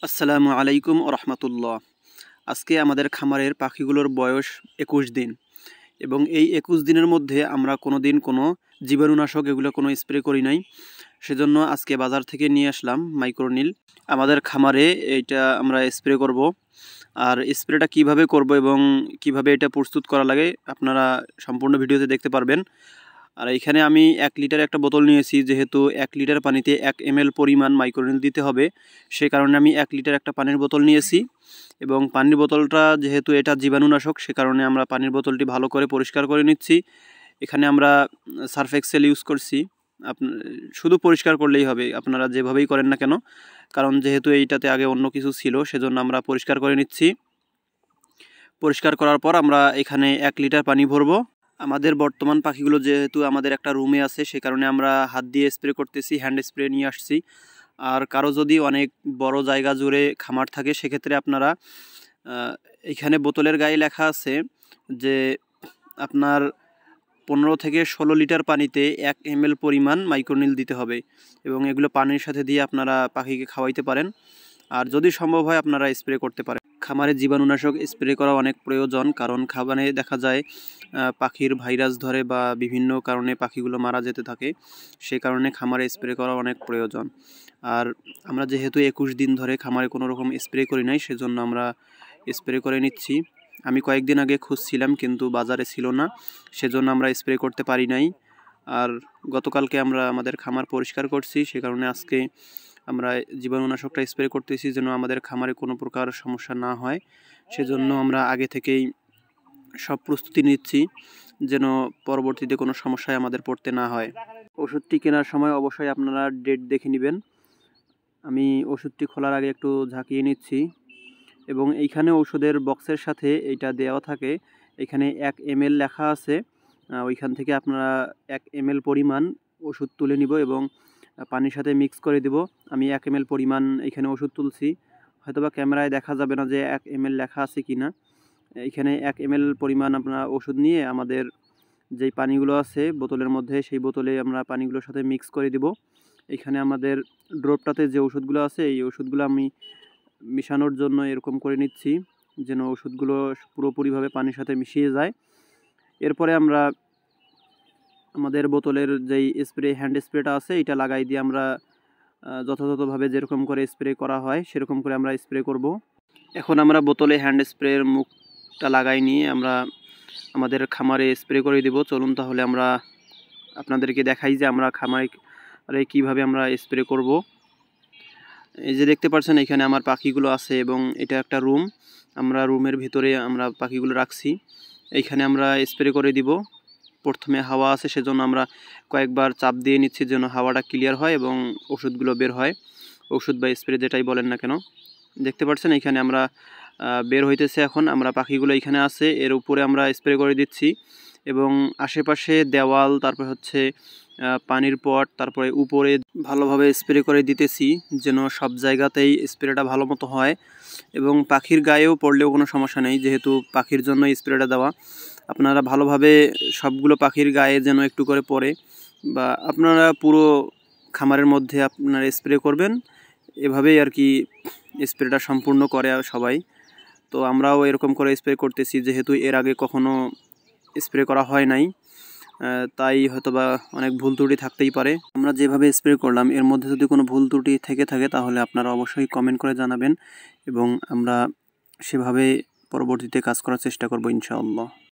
আসসালামু আলাইকুম ও রহমতুল্লাহ। আজকে আমাদের খামারের পাখিগুলোর বয়স ২১ দিন এবং এই ২১ দিনের মধ্যে আমরা কোনো দিন কোনো জীবাণুনাশক এগুলো কোনো স্প্রে করি নাই। সেজন্য আজকে বাজার থেকে নিয়ে আসলাম মাইক্রোনিল। আমাদের খামারে এইটা আমরা স্প্রে করব। আর স্প্রেটা কিভাবে করব এবং কিভাবে এটা প্রস্তুত করা লাগে আপনারা সম্পূর্ণ ভিডিওতে দেখতে পারবেন। আর এখানে আমি ১ লিটার একটা বোতল নিয়েছি, যেহেতু ১ লিটার পানিতে ১ ml পরিমাণ মাইক্রোনিল দিতে হবে, সে কারণে আমি ১ লিটার একটা পানির বোতল নিয়েছি। এবং পানির বোতলটা যেহেতু এটা জীবাণুনাশক, সে কারণে আমরা পানির বোতলটি ভালো করে পরিষ্কার করে নিচ্ছি। এখানে আমরা সার্ফ এক্সেল ইউজ করছি। শুধু পরিষ্কার করলেই হবে, আপনারা যেভাবেই করেন না কেন, কারণ যেহেতু এইটাতে আগে অন্য কিছু ছিল, সেজন্য আমরা পরিষ্কার করে নিচ্ছি। পরিষ্কার করার পর আমরা এখানে ১ লিটার পানি ভরবো। আমাদের বর্তমান পাখিগুলো যেহেতু আমাদের একটা রুমে আছে, সে কারণে আমরা হাত দিয়ে স্প্রে করতেছি, হ্যান্ড স্প্রে নিয়ে আসছি। আর কারো যদি অনেক বড় জায়গা জুড়ে খামার থাকে, সেক্ষেত্রে আপনারা এখানে বোতলের গায়ে লেখা আছে যে আপনার ১৫ থেকে ১৬ লিটার পানিতে ১ ml পরিমাণ মাইক্রোনিল দিতে হবে এবং এগুলো পানির সাথে দিয়ে আপনারা পাখিকে খাওয়াইতে পারেন। আর যদি সম্ভব হয় আপনারা স্প্রে করতে পারেন। খামারে জীবাণুনাশক স্প্রে করা অনেক প্রয়োজন, কারণ খাবারে দেখা যায় পাখির ভাইরাস ধরে বা বিভিন্ন কারণে পাখিগুলো মারা যেতে থাকে, সেই কারণে খামারে স্প্রে করা অনেক প্রয়োজন। আর আমরা যেহেতু ২১ দিন ধরে খামারে কোনো রকম স্প্রে করি নাই, সেজন্য আমরা স্প্রে করে নিচ্ছি। আমি কয়েকদিন আগে খুঁজছিলাম কিন্তু বাজারে ছিল না, সেজন্য আমরা স্প্রে করতে পারি নাই। আর গতকালকে আমরা আমাদের খামার পরিষ্কার করছি, সে কারণে আজকে আমরা জীবাণুনাশকটা স্প্রে করতেছি যেন আমাদের খামারে কোনো প্রকার সমস্যা না হয়। সেজন্য আমরা আগে থেকেই সব প্রস্তুতি নিচ্ছি যেন পরবর্তীতে কোনো সমস্যায় আমাদের পড়তে না হয়। ওষুধটি কেনার সময় অবশ্যই আপনারা ডেট দেখে নেবেন। আমি ওষুধটি খোলার আগে একটু ঝাঁকিয়ে নিচ্ছি এবং এইখানে ওষুধের বক্সের সাথে এইটা দেওয়া থাকে, এখানে ১ ml লেখা আছে। ওইখান থেকে আপনারা ১ ml পরিমাণ ওষুধ তুলে নিব এবং পানির সাথে মিক্স করে দেব। আমি ১ ml পরিমাণ এখানে ওষুধ তুলছি, হয়তোবা ক্যামেরায় দেখা যাবে না যে ১ ml লেখা আছে কি না। এখানে ১ ml পরিমাণ আপনারা ওষুধ নিয়ে আমাদের যেই পানিগুলো আছে বোতলের মধ্যে, সেই বোতলে আমরা পানিগুলোর সাথে মিক্স করে দিব। এখানে আমাদের ড্রপটাতে যে ওষুধগুলো আছে, এই ওষুধগুলো আমি মিশানোর জন্য এরকম করে নিচ্ছি যেন ওষুধগুলো পুরোপুরিভাবে পানির সাথে মিশিয়ে যায়। এরপরে আমরা আমাদের বোতলের যেই হ্যান্ড স্প্রেটা আছে, এটা লাগাই দিয়ে আমরা যথাযথভাবে যেরকম করে স্প্রে করা হয় সেরকম করে আমরা স্প্রে করব। এখন আমরা বোতলে হ্যান্ড স্প্রের মুখটা লাগাই নিয়ে আমরা আমাদের খামারে স্প্রে করে দিব। চলুন তাহলে আমরা আপনাদেরকে দেখাই যে আমরা খামারে কীভাবে আমরা স্প্রে করব। এই যে দেখতে পাচ্ছেন এখানে আমার পাখিগুলো আছে এবং এটা একটা রুম, আমরা রুমের ভিতরে আমরা পাখিগুলো রাখছি। এইখানে আমরা স্প্রে করে দিব। প্রথমে হাওয়া আছে, সেজন্য আমরা কয়েকবার চাপ দিয়ে নিচ্ছি যেন হাওয়াটা ক্লিয়ার হয় এবং ওষুধগুলো বের হয়, ওষুধ বা স্প্রে যেটাই বলেন না কেন। দেখতে পাচ্ছেন এখানে আমরা বের হইতেছে। এখন আমরা পাখিগুলো এখানে আছে, এর উপরে আমরা স্প্রে করে দিচ্ছি এবং আশেপাশে দেওয়াল, তারপর হচ্ছে পানির পট, তারপরে উপরে ভালোভাবে স্প্রে করে দিতেছি যেন সব জায়গাতেই স্প্রেটা ভালো মতো হয় এবং পাখির গায়েও পড়লেও কোনো সমস্যা নেই, যেহেতু পাখির জন্য স্প্রেটা দেওয়া। আপনারা ভালোভাবে সবগুলো পাখির গায়ে যেন একটু করে পড়ে, বা আপনারা পুরো খামারের মধ্যে আপনারা স্প্রে করবেন, এভাবেই আর কি স্প্রেটা সম্পূর্ণ করে সবাই। তো আমরাও এরকম করে স্প্রে করতেছি, যেহেতু এর আগে কখনো স্প্রে করা হয় নাই, তাই হয়তোবা অনেক ভুল ত্রুটি থাকতেই পারে। আমরা যেভাবে স্প্রে করলাম এর মধ্যে যদি কোনো ভুল ত্রুটি থেকে থাকে তাহলে আপনারা অবশ্যই কমেন্ট করে জানাবেন এবং আমরা সেভাবে পরবর্তীতে কাজ করার চেষ্টা করব ইনশাআল্লাহ।